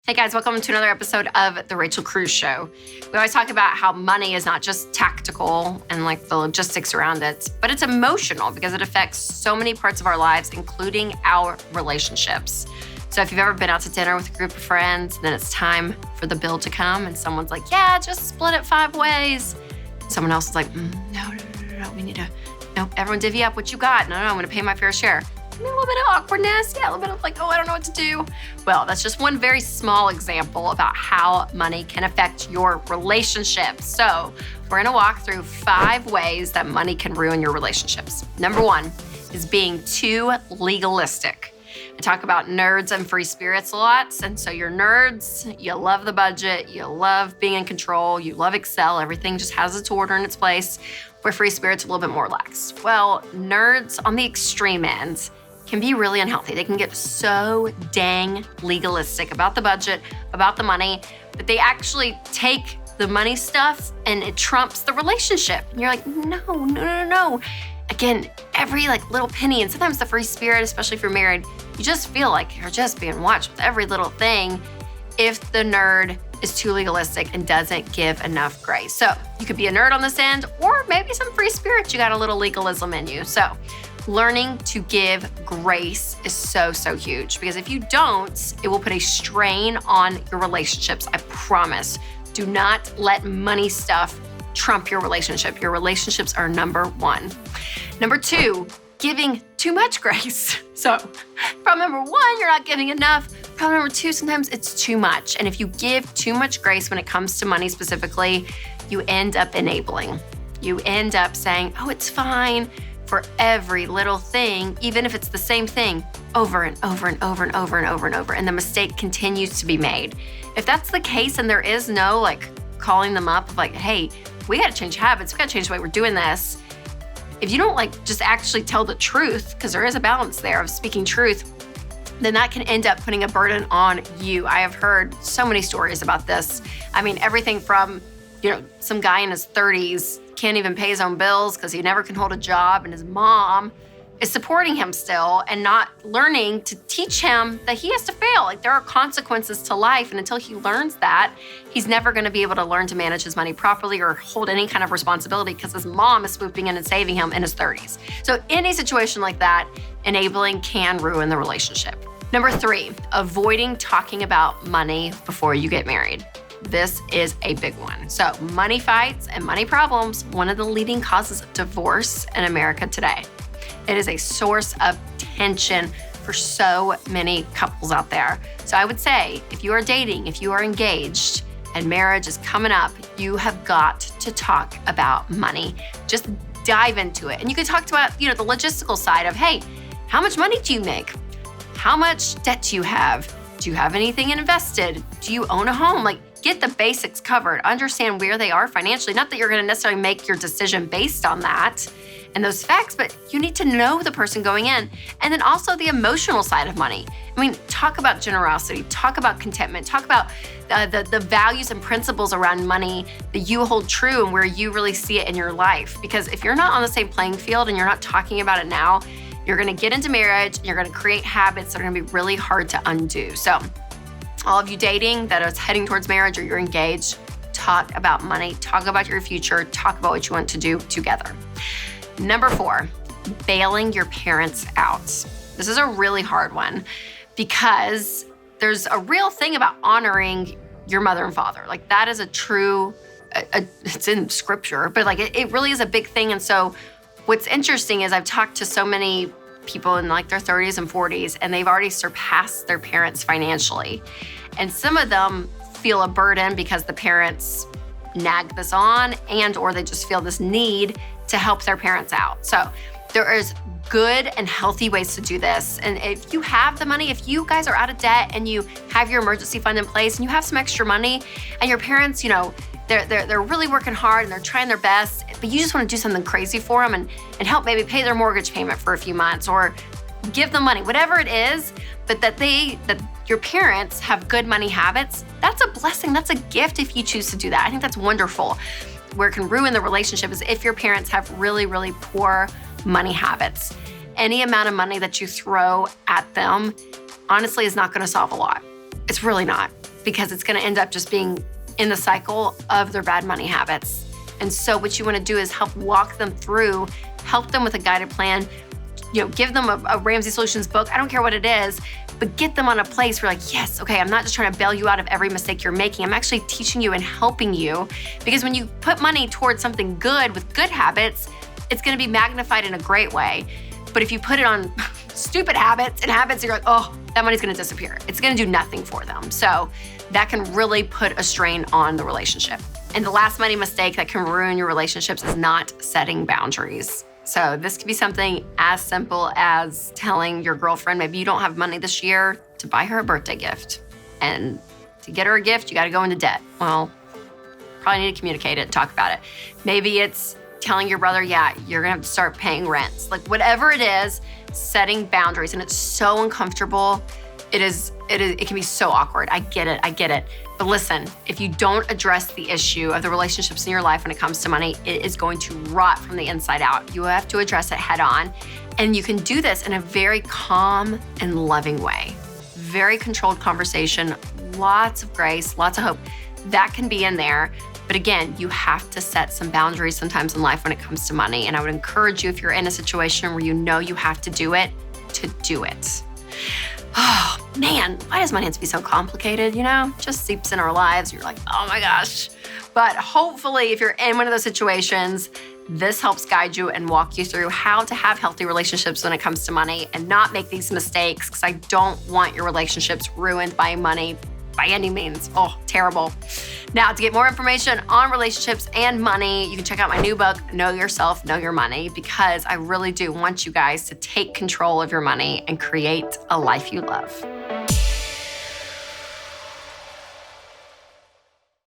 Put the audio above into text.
Hey guys, welcome to another episode of The Rachel Cruz Show. We always talk about how money is not just tactical and like the logistics around it, but it's emotional because it affects so many parts of our lives, including our relationships. So if you've ever been out to dinner with a group of friends, then it's time for the bill to come and someone's like, yeah, just split it 5 ways. Someone else is like, no, we need to, no, everyone divvy up what you got. No, I'm gonna pay my fair share. A little bit of awkwardness, a little bit of like, I don't know what to do. Well, that's just one very small example about how money can affect your relationships. So we're gonna walk through 5 ways that money can ruin your relationships. Number 1 is being too legalistic. I talk about nerds and free spirits a lot. And so you're nerds, you love the budget, you love being in control, you love Excel, everything just has its order in its place, where free spirits are a little bit more relaxed. Well, nerds on the extreme end can be really unhealthy. They can get so dang legalistic about the budget, about the money, that they actually take the money stuff and it trumps the relationship. And you're like, no. Again, every little penny, and sometimes the free spirit, especially if you're married, you just feel like you're just being watched with every little thing if the nerd is too legalistic and doesn't give enough grace. So you could be a nerd on this end, or maybe some free spirit, you got a little legalism in you. So learning to give grace is so huge, because if you don't, it will put a strain on your relationships. I promise. Do not let money stuff trump your relationship. Your relationships are number 1. Number 2, giving too much grace. So problem number 1, you're not giving enough. Problem number 2, sometimes it's too much. And if you give too much grace when it comes to money specifically, you end up enabling. You end up saying, oh, it's fine, for every little thing, even if it's the same thing over and over and over and over and over and over, and the mistake continues to be made. If that's the case and there is no calling them up of hey, we gotta change habits, we gotta change the way we're doing this. If you don't just actually tell the truth, because there is a balance there of speaking truth, then that can end up putting a burden on you. I have heard so many stories about this. I mean, everything from, some guy in his 30s can't even pay his own bills because he never can hold a job, and his mom is supporting him still and not learning to teach him that he has to fail. There are consequences to life, and until he learns that, he's never gonna be able to learn to manage his money properly or hold any kind of responsibility because his mom is swooping in and saving him in his 30s. So any situation like that, enabling can ruin the relationship. Number 3, avoiding talking about money before you get married. This is a big one. So money fights and money problems, one of the leading causes of divorce in America today. It is a source of tension for so many couples out there. So I would say, if you are dating, if you are engaged, and marriage is coming up, you have got to talk about money. Just dive into it. And you can talk about, the logistical side of, hey, how much money do you make? How much debt do you have? Do you have anything invested? Do you own a home? Get the basics covered. Understand where they are financially. Not that you're gonna necessarily make your decision based on that and those facts, but you need to know the person going in. And then also the emotional side of money. I mean, talk about generosity, talk about contentment, talk about the values and principles around money that you hold true and where you really see it in your life. Because if you're not on the same playing field and you're not talking about it now, you're gonna get into marriage and you're gonna create habits that are gonna be really hard to undo. So all of you dating that is heading towards marriage or you're engaged, talk about money, talk about your future, talk about what you want to do together. Number 4, bailing your parents out. This is a really hard one because there's a real thing about honoring your mother and father. That is a true, it's in scripture, but it really is a big thing. And so what's interesting is I've talked to so many people in their 30s and 40s, and they've already surpassed their parents financially. And some of them feel a burden because the parents nag this on or they just feel this need to help their parents out. So there is good and healthy ways to do this. And if you have the money, if you guys are out of debt and you have your emergency fund in place and you have some extra money and your parents, they're really working hard and they're trying their best, but you just want to do something crazy for them and help maybe pay their mortgage payment for a few months or give them money, whatever it is, but that your parents have good money habits, that's a blessing, that's a gift if you choose to do that. I think that's wonderful. Where it can ruin the relationship is if your parents have really, really poor money habits. Any amount of money that you throw at them, honestly, is not gonna solve a lot. It's really not. because it's gonna end up just being in the cycle of their bad money habits. And so what you wanna do is help walk them through, help them with a guided plan, give them a Ramsey Solutions book. I don't care what it is, but get them on a place where like, yes, okay, I'm not just trying to bail you out of every mistake you're making. I'm actually teaching you and helping you, because when you put money towards something good with good habits, it's gonna be magnified in a great way. But if you put it on stupid habits and habits, you're like, oh, that money's gonna disappear. It's gonna do nothing for them. So that can really put a strain on the relationship. And the last money mistake that can ruin your relationships is not setting boundaries. So this could be something as simple as telling your girlfriend, maybe you don't have money this year to buy her a birthday gift. And to get her a gift, you gotta go into debt. Well, probably need to communicate it and talk about it. Maybe it's telling your brother, yeah, you're gonna have to start paying rents. Like whatever it is, setting boundaries. And it's so uncomfortable. It can be so awkward. I get it. But listen, if you don't address the issue of the relationships in your life when it comes to money, it is going to rot from the inside out. You have to address it head on. And you can do this in a very calm and loving way. Very controlled conversation, lots of grace, lots of hope. That can be in there. But again, you have to set some boundaries sometimes in life when it comes to money. And I would encourage you, if you're in a situation where you know you have to do it, to do it. Oh man, why does money have to be so complicated, Just seeps in our lives. You're like, oh my gosh. But hopefully if you're in one of those situations, this helps guide you and walk you through how to have healthy relationships when it comes to money and not make these mistakes, because I don't want your relationships ruined by money by any means. Oh, terrible. Now, to get more information on relationships and money, you can check out my new book, Know Yourself, Know Your Money, because I really do want you guys to take control of your money and create a life you love.